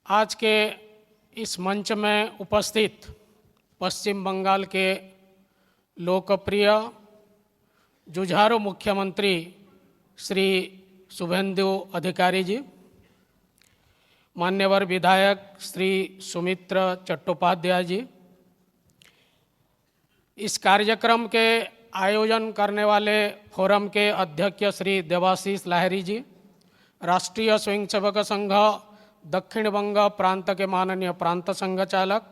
आज के इस मंच में उपस्थित पश्चिम बंगाल के लोकप्रिय जुझारू मुख्यमंत्री श्री शुभेंदु अधिकारी जी, मान्यवर विधायक श्री सुमित्र चट्टोपाध्याय जी, इस कार्यक्रम के आयोजन करने वाले फोरम के अध्यक्ष श्री देवाशीष लाहिरी जी, राष्ट्रीय स्वयंसेवक संघ दक्षिण बंग प्रांत के माननीय प्रांत संघ चालक,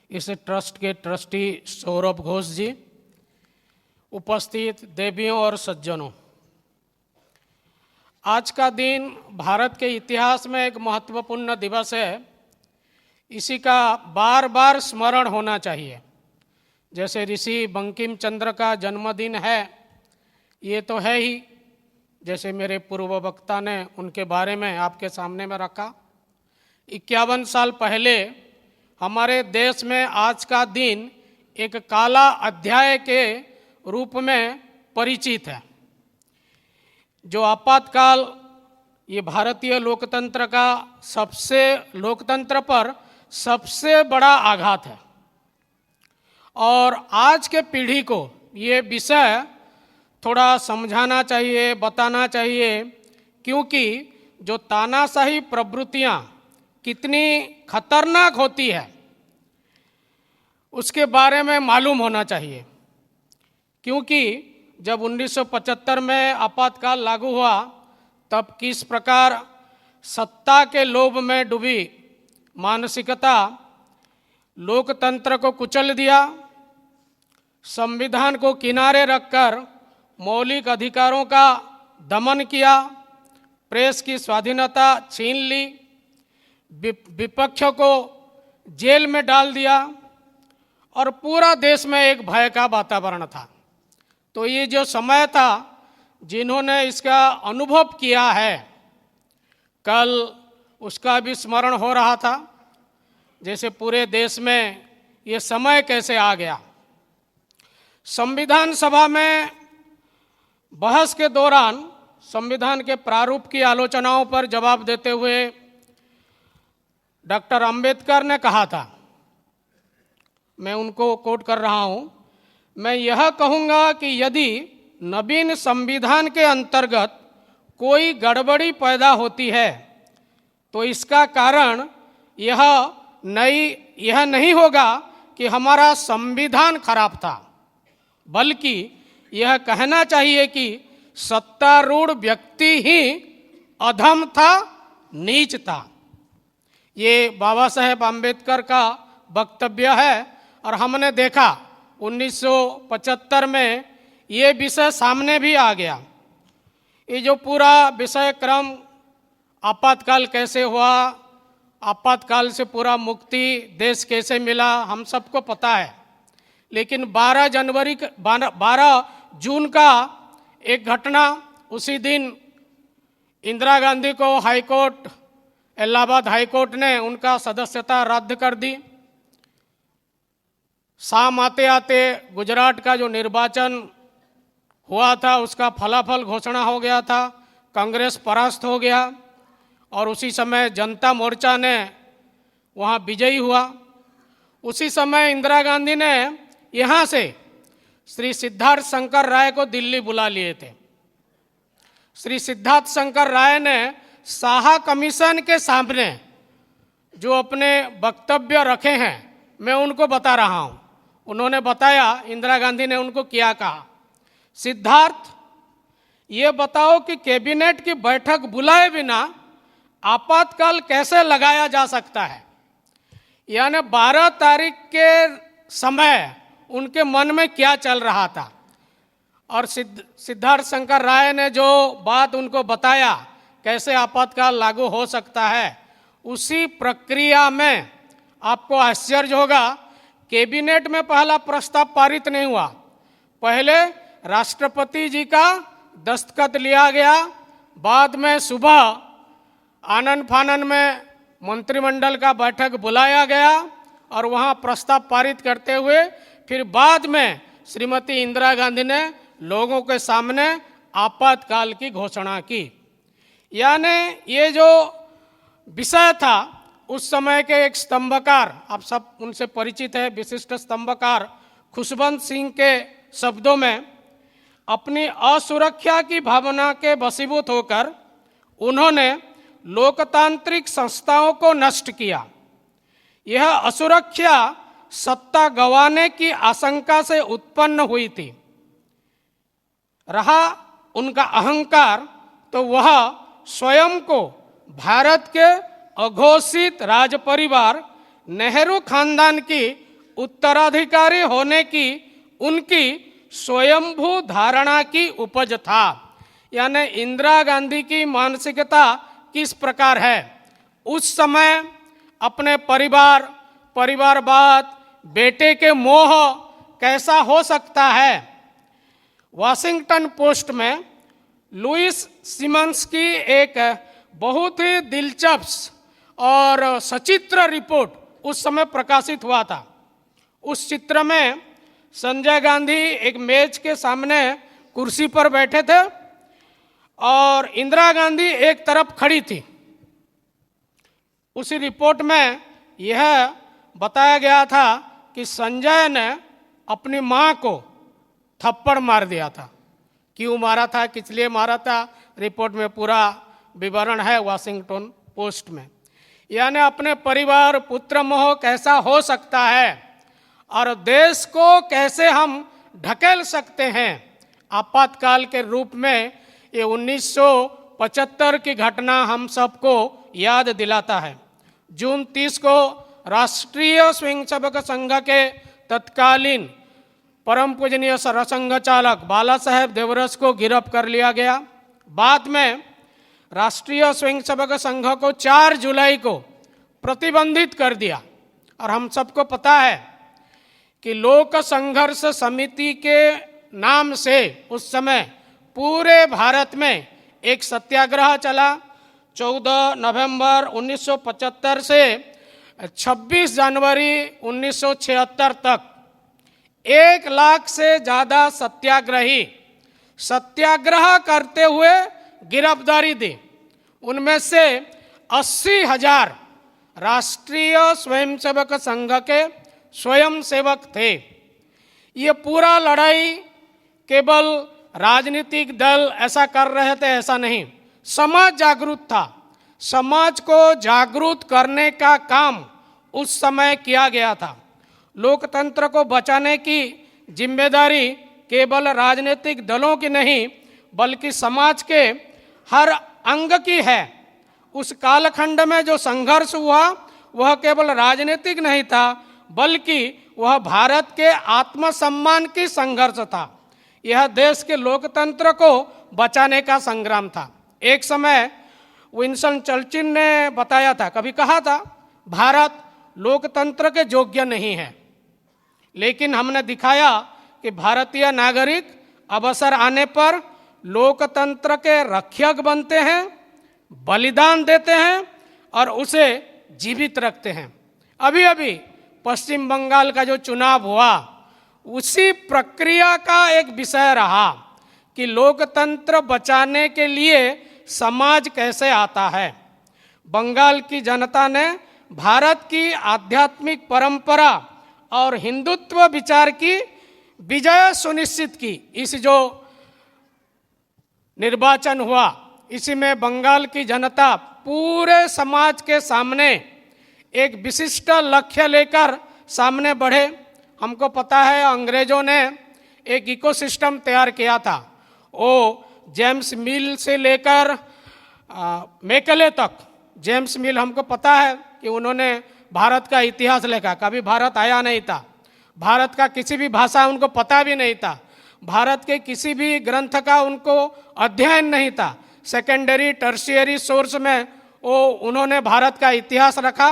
इस ट्रस्ट के ट्रस्टी सौरभ घोष जी, उपस्थित देवियों और सज्जनों, आज का दिन भारत के इतिहास में एक महत्वपूर्ण दिवस है। इसी का बार बार स्मरण होना चाहिए। जैसे ऋषि बंकिम चंद्र का जन्मदिन है, ये तो है ही, जैसे मेरे पूर्व वक्ता ने उनके बारे में आपके सामने में रखा। 51 साल पहले हमारे देश में आज का दिन एक काला अध्याय के रूप में परिचित है। जो आपातकाल, ये भारतीय लोकतंत्र का लोकतंत्र पर सबसे बड़ा आघात है और आज के पीढ़ी को ये विषय थोड़ा समझाना चाहिए, बताना चाहिए, क्योंकि जो तानाशाही प्रवृत्तियां कितनी खतरनाक होती है उसके बारे में मालूम होना चाहिए। क्योंकि जब 1975 में आपातकाल लागू हुआ तब किस प्रकार सत्ता के लोभ में डूबी मानसिकता लोकतंत्र को कुचल दिया, संविधान को किनारे रखकर मौलिक अधिकारों का दमन किया, प्रेस की स्वाधीनता छीन ली, विपक्ष को जेल में डाल दिया और पूरा देश में एक भय का वातावरण था। तो ये जो समय था, जिन्होंने इसका अनुभव किया है, कल उसका भी स्मरण हो रहा था। जैसे पूरे देश में ये समय कैसे आ गया। संविधान सभा में बहस के दौरान संविधान के प्रारूप की आलोचनाओं पर जवाब देते हुए डॉक्टर अंबेडकर ने कहा था, मैं उनको कोट कर रहा हूं, मैं यह कहूंगा कि यदि नवीन संविधान के अंतर्गत कोई गड़बड़ी पैदा होती है तो इसका कारण यह नहीं होगा कि हमारा संविधान खराब था, बल्कि यह कहना चाहिए कि सत्तारूढ़ व्यक्ति ही अधम था, नीच था। ये बाबा साहेब आम्बेडकर का वक्तव्य है और हमने देखा 1975 में ये विषय सामने भी आ गया। ये जो पूरा विषय क्रम आपातकाल कैसे हुआ, आपातकाल से पूरा मुक्ति देश कैसे मिला, हम सबको पता है। लेकिन 12 जून का एक घटना, उसी दिन इंदिरा गांधी को हाईकोर्ट, इलाहाबाद हाईकोर्ट ने उनका सदस्यता रद्द कर दी। शाम आते आते गुजरात का जो निर्वाचन हुआ था उसका फलाफल घोषणा हो गया था, कांग्रेस परास्त हो गया और उसी समय जनता मोर्चा ने वहाँ विजयी हुआ। उसी समय इंदिरा गांधी ने यहाँ से श्री सिद्धार्थ शंकर राय को दिल्ली बुला लिए थे। श्री सिद्धार्थ शंकर राय ने साहा कमीशन के सामने जो अपने वक्तव्य रखे हैं, मैं उनको बता रहा हूं। उन्होंने बताया, इंदिरा गांधी ने उनको क्या कहा, सिद्धार्थ ये बताओ कि कैबिनेट की बैठक बुलाए बिना आपातकाल कैसे लगाया जा सकता है। यानी 12 तारीख के समय उनके मन में क्या चल रहा था। और सिद्धार्थ शंकर राय ने जो बात उनको बताया कैसे आपातकाल लागू हो सकता है, उसी प्रक्रिया में आपको आश्चर्य होगा, कैबिनेट में पहला प्रस्ताव पारित नहीं हुआ। पहले राष्ट्रपति जी का दस्तखत लिया गया, बाद में सुबह आनन फानन में मंत्रिमंडल का बैठक बुलाया गया और वहां प्रस्ताव पारित करते हुए फिर बाद में श्रीमती इंदिरा गांधी ने लोगों के सामने आपातकाल की घोषणा की। यानी ये जो विषय था उस समय के एक स्तंभकार, आप सब उनसे परिचित है, विशिष्ट स्तंभकार खुशवंत सिंह के शब्दों में, अपनी असुरक्षा की भावना के वशीभूत होकर उन्होंने लोकतांत्रिक संस्थाओं को नष्ट किया। यह असुरक्षा सत्ता गंवाने की आशंका से उत्पन्न हुई थी। रहा उनका अहंकार, तो वह स्वयं को भारत के अघोषित राज परिवार नेहरू खानदान की उत्तराधिकारी होने की उनकी स्वयंभू धारणा की उपज था। यानी इंदिरा गांधी की मानसिकता किस प्रकार है, उस समय अपने परिवारवाद, बेटे के मोह कैसा हो सकता है। वॉशिंगटन पोस्ट में लुइस सिमंस की एक बहुत ही दिलचस्प और सचित्र रिपोर्ट उस समय प्रकाशित हुआ था। उस चित्र में संजय गांधी एक मेज के सामने कुर्सी पर बैठे थे और इंदिरा गांधी एक तरफ खड़ी थी। उसी रिपोर्ट में यह बताया गया था कि संजय ने अपनी मां को थप्पड़ मार दिया था। क्यों मारा था, किस लिए मारा था, रिपोर्ट में पूरा विवरण है वॉशिंगटन पोस्ट में। यानी अपने परिवार पुत्र मोह कैसा हो सकता है और देश को कैसे हम ढकेल सकते हैं। आपातकाल के रूप में ये 1975 की घटना हम सबको याद दिलाता है। जून 30 को राष्ट्रीय स्वयंसेवक संघ के तत्कालीन परम पूजनीय सरसंघ चालक बाला साहेब देवरस को गिरफ्त कर लिया गया। बाद में राष्ट्रीय स्वयंसेवक संघ को 4 जुलाई को प्रतिबंधित कर दिया। और हम सबको पता है कि लोक संघर्ष समिति के नाम से उस समय पूरे भारत में एक सत्याग्रह चला। 14 नवंबर 1975 से 26 जनवरी 1976 तक 1 लाख से ज़्यादा सत्याग्रही सत्याग्रह करते हुए गिरफ्तारी दी। उनमें से 80,000 राष्ट्रीय स्वयंसेवक संघ के स्वयंसेवक थे। ये पूरा लड़ाई केवल राजनीतिक दल ऐसा कर रहे थे ऐसा नहीं, समाज जागरूक था। समाज को जागरूक करने का काम उस समय किया गया था। लोकतंत्र को बचाने की जिम्मेदारी केवल राजनीतिक दलों की नहीं बल्कि समाज के हर अंग की है। उस कालखंड में जो संघर्ष हुआ वह केवल राजनीतिक नहीं था बल्कि वह भारत के आत्मसम्मान की संघर्ष था। यह देश के लोकतंत्र को बचाने का संग्राम था। एक समय विंस्टन चर्चिल ने बताया था, कभी कहा था, भारत लोकतंत्र के योग्य नहीं है। लेकिन हमने दिखाया कि भारतीय नागरिक अवसर आने पर लोकतंत्र के रक्षक बनते हैं, बलिदान देते हैं और उसे जीवित रखते हैं। अभी अभी पश्चिम बंगाल का जो चुनाव हुआ उसी प्रक्रिया का एक विषय रहा कि लोकतंत्र बचाने के लिए समाज कैसे आता है। बंगाल की जनता ने भारत की आध्यात्मिक परंपरा और हिंदुत्व विचार की विजय सुनिश्चित की। इस जो निर्वाचन हुआ इसी में बंगाल की जनता पूरे समाज के सामने एक विशिष्ट लक्ष्य लेकर सामने बढ़े। हमको पता है अंग्रेजों ने एक इकोसिस्टम तैयार किया था। वो जेम्स मिल से लेकर मेकले तक, जेम्स मिल हमको पता है कि उन्होंने भारत का इतिहास लिखा। कभी भारत आया नहीं था, भारत का किसी भी भाषा उनको पता भी नहीं था, भारत के किसी भी ग्रंथ का उनको अध्ययन नहीं था। सेकेंडरी टर्शियरी सोर्स में वो उन्होंने भारत का इतिहास रखा।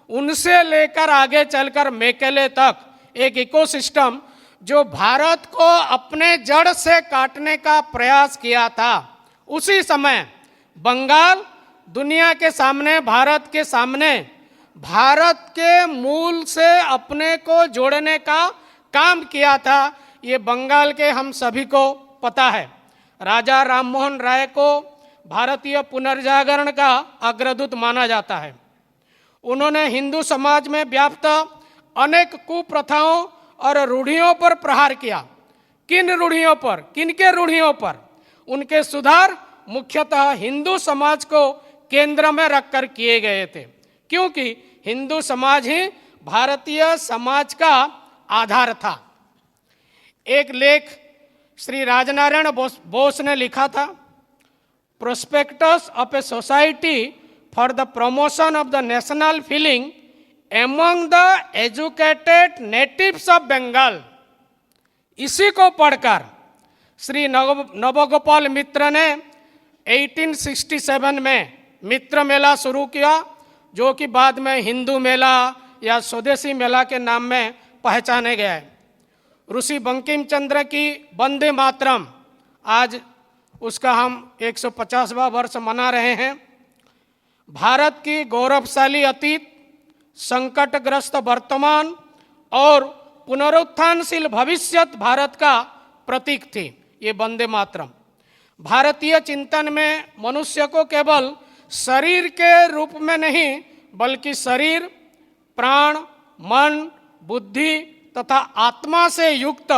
उनसे लेकर आगे चलकर मेकेले तक एक इकोसिस्टम जो भारत को अपने जड़ से काटने का प्रयास किया था। उसी समय बंगाल दुनिया के सामने, भारत के सामने, भारत के मूल से अपने को जोड़ने का काम किया था। ये बंगाल के हम सभी को पता है। राजा राममोहन राय को भारतीय पुनर्जागरण का अग्रदूत माना जाता है। उन्होंने हिंदू समाज में व्याप्त अनेक कुप्रथाओं और रूढ़ियों पर प्रहार किया। किन रूढ़ियों पर, किनके रूढ़ियों पर? उनके सुधार मुख्यतः हिंदू समाज को केंद्र में रखकर किए गए थे, क्योंकि हिंदू समाज ही भारतीय समाज का आधार था। एक लेख श्री राजनारायण बोस ने लिखा था, prospectus of a society for the promotion of the national feeling among the educated natives of Bengal. इसी को पढ़कर श्री नवगोपाल मित्र ने 1867 में मित्र मेला शुरू किया, जो कि बाद में हिंदू मेला या स्वदेशी मेला के नाम में पहचाने गया है। ऋषि बंकिम चंद्र की वंदे मातरम, आज उसका हम 150वां वर्ष मना रहे हैं। भारत की गौरवशाली अतीत, संकटग्रस्त वर्तमान और पुनरुत्थानशील भविष्य भारत का प्रतीक थी ये वंदे मातरम। भारतीय चिंतन में मनुष्य को केवल शरीर के रूप में नहीं, बल्कि शरीर, प्राण, मन, बुद्धि तथा आत्मा से युक्त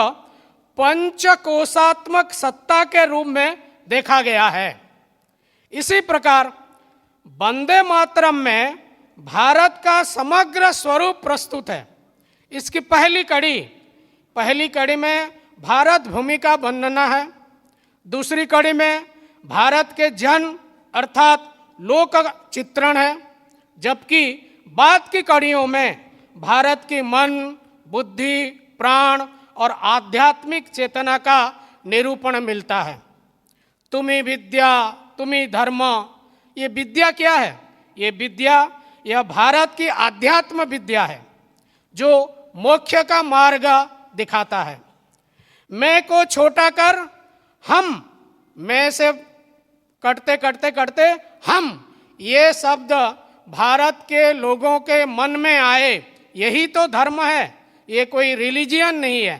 पंचकोशात्मक सत्ता के रूप में देखा गया है। इसी प्रकार वंदे मातरम में भारत का समग्र स्वरूप प्रस्तुत है। इसकी पहली कड़ी में भारत भूमि का वर्णना है। दूसरी कड़ी में भारत के जन अर्थात लोक चित्रण है, जबकि बाद की कड़ियों में भारत की मन, बुद्धि, प्राण और आध्यात्मिक चेतना का निरूपण मिलता है। तुम्ही विद्या, तुम्ही धर्म, ये विद्या क्या है? ये विद्या, यह भारत की आध्यात्म विद्या है जो मोक्ष का मार्ग दिखाता है। मैं को छोटा कर हम, मैं से कटते कटते कटते हम, ये शब्द भारत के लोगों के मन में आए, यही तो धर्म है। ये कोई रिलीजियन नहीं है।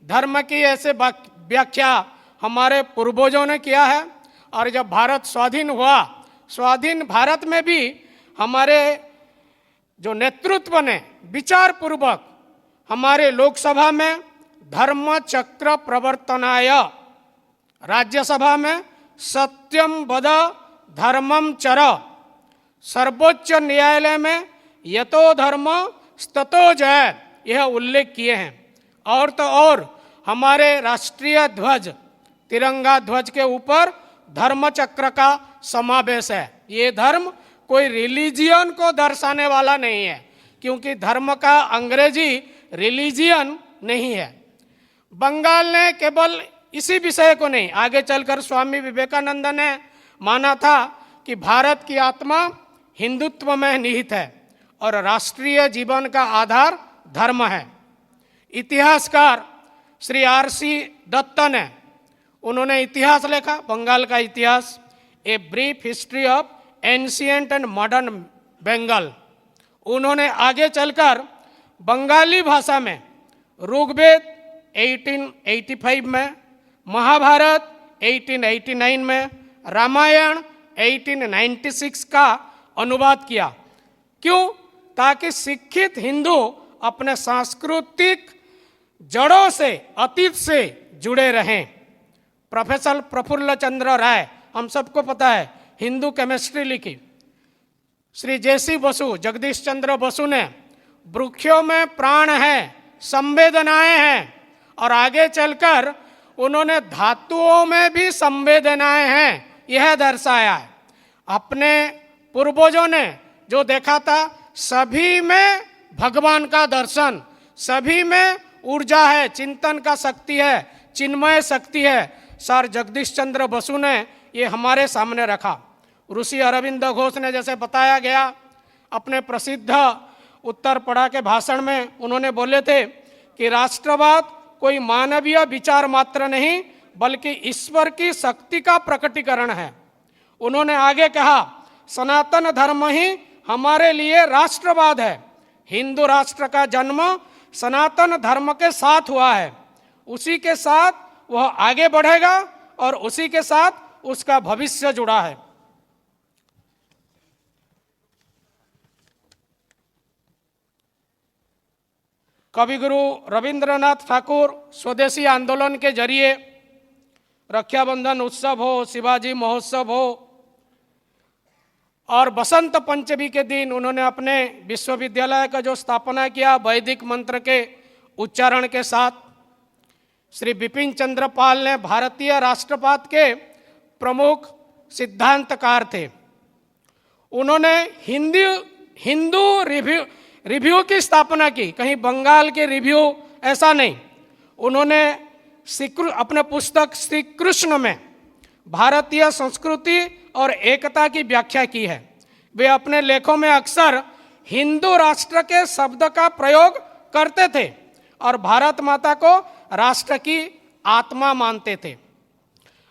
धर्म की ऐसे व्याख्या हमारे पूर्वजों ने किया है। और जब भारत स्वाधीन हुआ, स्वाधीन भारत में भी हमारे जो नेतृत्व ने विचार पूर्वक हमारे लोकसभा में धर्म चक्र प्रवर्तनाय, राज्यसभा में सत्यम वद धर्मम चर, सर्वोच्च न्यायालय में यतो धर्म ततो जय, यह उल्लेख किए हैं। और तो और हमारे राष्ट्रीय ध्वज, तिरंगा ध्वज के ऊपर धर्म चक्र का समावेश है। ये धर्म कोई रिलीजियन को दर्शाने वाला नहीं है, क्योंकि धर्म का अंग्रेजी रिलीजियन नहीं है। बंगाल ने केवल इसी विषय को नहीं, आगे चलकर स्वामी विवेकानंद ने माना था कि भारत की आत्मा हिंदुत्व में निहित है और राष्ट्रीय जीवन का आधार धर्म है। इतिहासकार श्री R.C. दत्त ने, उन्होंने इतिहास लिखा, बंगाल का इतिहास, a brief history of ancient and modern Bengal. उन्होंने आगे चलकर बंगाली भाषा में ऋग्वेद 1885 में, महाभारत 1889 में, रामायण 1896 का अनुवाद किया। क्यों? ताकि शिक्षित हिंदू अपने सांस्कृतिक जड़ों से, अतीत से जुड़े रहें। प्रोफेसर प्रफुल्ल चंद्र राय, हम सबको पता है, हिंदू केमिस्ट्री लिखी। श्री JC बसु, जगदीश चंद्र बसु ने वृक्षों में प्राण है, संवेदनाएं हैं, और आगे चलकर उन्होंने धातुओं में भी संवेदनाएं हैं, यह दर्शाया है। अपने पूर्वजों ने जो देखा था, सभी में भगवान का दर्शन, सभी में ऊर्जा है, चिंतन का शक्ति है, चिन्मय शक्ति है। सर जगदीश चंद्र बसु ने ये हमारे सामने रखा। ऋषि अरविंद घोष ने, जैसे बताया गया, अपने प्रसिद्ध उत्तर पड़ा के भाषण में उन्होंने बोले थे कि राष्ट्रवाद कोई मानवीय विचार मात्र नहीं, बल्कि ईश्वर की शक्ति का प्रकटीकरण है। उन्होंने आगे कहा, सनातन धर्म ही हमारे लिए राष्ट्रवाद है। हिंदू राष्ट्र का जन्म सनातन धर्म के साथ हुआ है, उसी के साथ वह आगे बढ़ेगा और उसी के साथ उसका भविष्य जुड़ा है। कविगुरु रविंद्रनाथ ठाकुर स्वदेशी आंदोलन के जरिए रक्षाबंधन उत्सव हो, शिवाजी महोत्सव हो और बसंत पंचमी के दिन उन्होंने अपने विश्वविद्यालय का जो स्थापना किया वैदिक मंत्र के उच्चारण के साथ। श्री बिपिन चंद्र पाल ने भारतीय राष्ट्रवाद के प्रमुख सिद्धांतकार थे। उन्होंने हिंदू रिव्यू की स्थापना की, कहीं बंगाल के रिव्यू ऐसा नहीं। उन्होंने अपने पुस्तक श्री कृष्ण में भारतीय संस्कृति और एकता की व्याख्या की है। वे अपने लेखों में अक्सर हिंदू राष्ट्र के शब्द का प्रयोग करते थे और भारत माता को राष्ट्र की आत्मा मानते थे।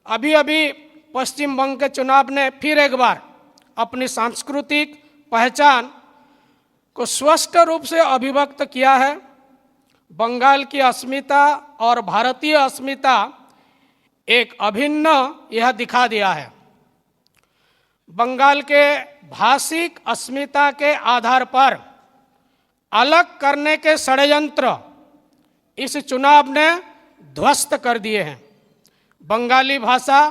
अभी अभी पश्चिम बंग के चुनाव ने फिर एक बार अपनी सांस्कृतिक पहचान को स्पष्ट रूप से अभिव्यक्त किया है। बंगाल की अस्मिता और भारतीय अस्मिता एक अभिन्न यह दिखा दिया है। बंगाल के भाषिक अस्मिता के आधार पर अलग करने के षड्यंत्र इस चुनाव ने ध्वस्त कर दिए हैं। बंगाली भाषा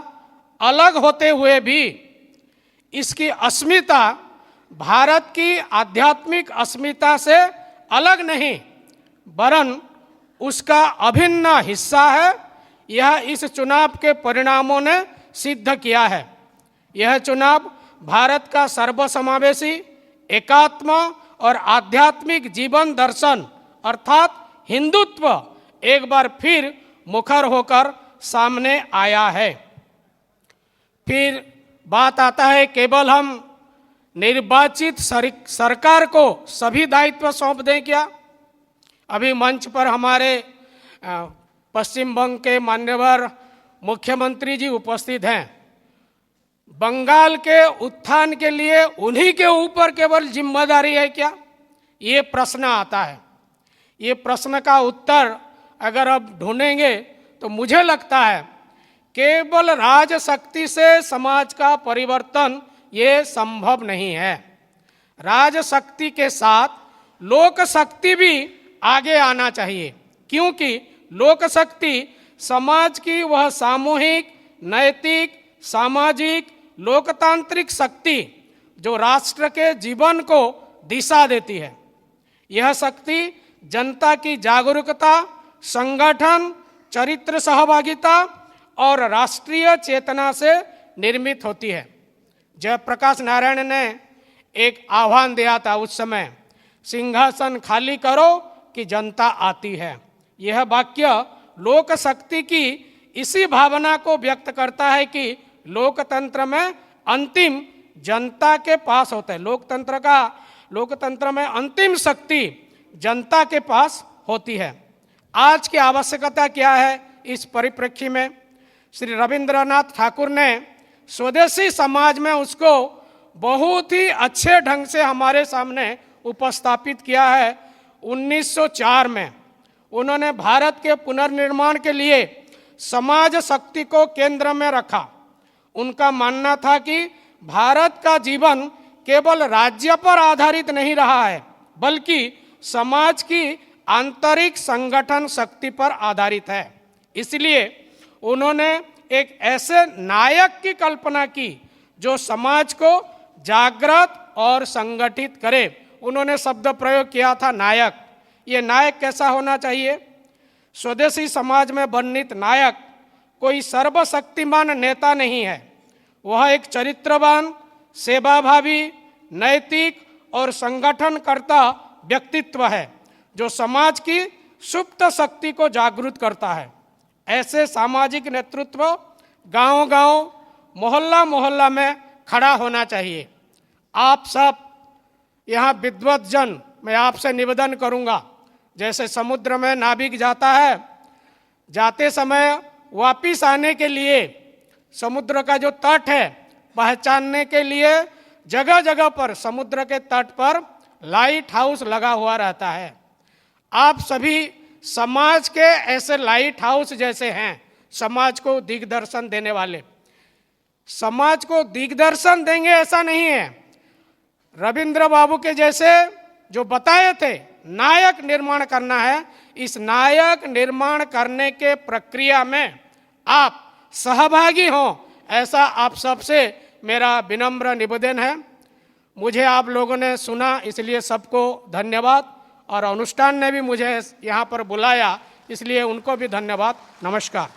अलग होते हुए भी इसकी अस्मिता भारत की आध्यात्मिक अस्मिता से अलग नहीं वरन उसका अभिन्न हिस्सा है। यह इस चुनाव के परिणामों ने सिद्ध किया है। यह चुनाव भारत का सर्वसमावेशी एकात्म और आध्यात्मिक जीवन दर्शन अर्थात हिंदुत्व एक बार फिर मुखर होकर सामने आया है। फिर बात आता है केवल हम निर्वाचित सरकार को सभी दायित्व सौंप दें क्या? अभी मंच पर हमारे पश्चिम बंग के मान्यवर मुख्यमंत्री जी उपस्थित हैं। बंगाल के उत्थान के लिए उन्हीं के ऊपर केवल जिम्मेदारी है क्या? ये प्रश्न आता है। ये प्रश्न का उत्तर अगर अब ढूंढेंगे तो मुझे लगता है केवल राजशक्ति से समाज का परिवर्तन ये संभव नहीं है। राजशक्ति के साथ लोक शक्ति भी आगे आना चाहिए, क्योंकि लोक शक्ति समाज की वह सामूहिक, नैतिक, सामाजिक, लोकतांत्रिक शक्ति जो राष्ट्र के जीवन को दिशा देती है। यह शक्ति जनता की जागरूकता, संगठन, चरित्र सहभागिता और राष्ट्रीय चेतना से निर्मित होती है। जयप्रकाश नारायण ने एक आह्वान दिया था उस समय, सिंहासन खाली करो कि जनता आती है। यह वाक्य लोक शक्ति की इसी भावना को व्यक्त करता है कि लोकतंत्र में अंतिम जनता के पास होता है। लोकतंत्र में अंतिम शक्ति जनता के पास होती है। आज की आवश्यकता क्या है? इस परिप्रेक्ष्य में श्री रविंद्रनाथ ठाकुर ने स्वदेशी समाज में उसको बहुत ही अच्छे ढंग से हमारे सामने उपस्थापित किया है। 1904 में उन्होंने भारत के पुनर्निर्माण के लिए समाज शक्ति को केंद्र में रखा। उनका मानना था कि भारत का जीवन केवल राज्य पर आधारित नहीं रहा है, बल्कि समाज की आंतरिक संगठन शक्ति पर आधारित है। इसलिए उन्होंने एक ऐसे नायक की कल्पना की जो समाज को जागृत और संगठित करे। उन्होंने शब्द प्रयोग किया था नायक। ये नायक कैसा होना चाहिए? स्वदेशी समाज में वर्णित नायक कोई सर्वशक्तिमान नेता नहीं है। वह एक चरित्रवान, सेवाभावी, नैतिक और संगठनकर्ता व्यक्तित्व है जो समाज की सुप्त शक्ति को जागृत करता है। ऐसे सामाजिक नेतृत्व गांव-गांव, मोहल्ला-मोहल्ला में खड़ा होना चाहिए। आप सब यहाँ विद्वत जन, मैं आपसे निवेदन करूँगा, जैसे समुद्र में नाविक जाता है, जाते समय वापिस आने के लिए समुद्र का जो तट है पहचानने के लिए जगह जगह पर समुद्र के तट पर लाइट हाउस लगा हुआ रहता है। आप सभी समाज के ऐसे लाइट हाउस जैसे हैं, समाज को दिग्दर्शन देने वाले। समाज को दिग्दर्शन देंगे ऐसा नहीं है। रविंद्र बाबू के जैसे जो बताए थे नायक निर्माण करना है, इस नायक निर्माण करने के प्रक्रिया में आप सहभागी हों, ऐसा आप सबसे मेरा विनम्र निवेदन है। मुझे आप लोगों ने सुना, इसलिए सबको धन्यवाद, और अनुष्ठान ने भी मुझे यहाँ पर बुलाया, इसलिए उनको भी धन्यवाद। नमस्कार।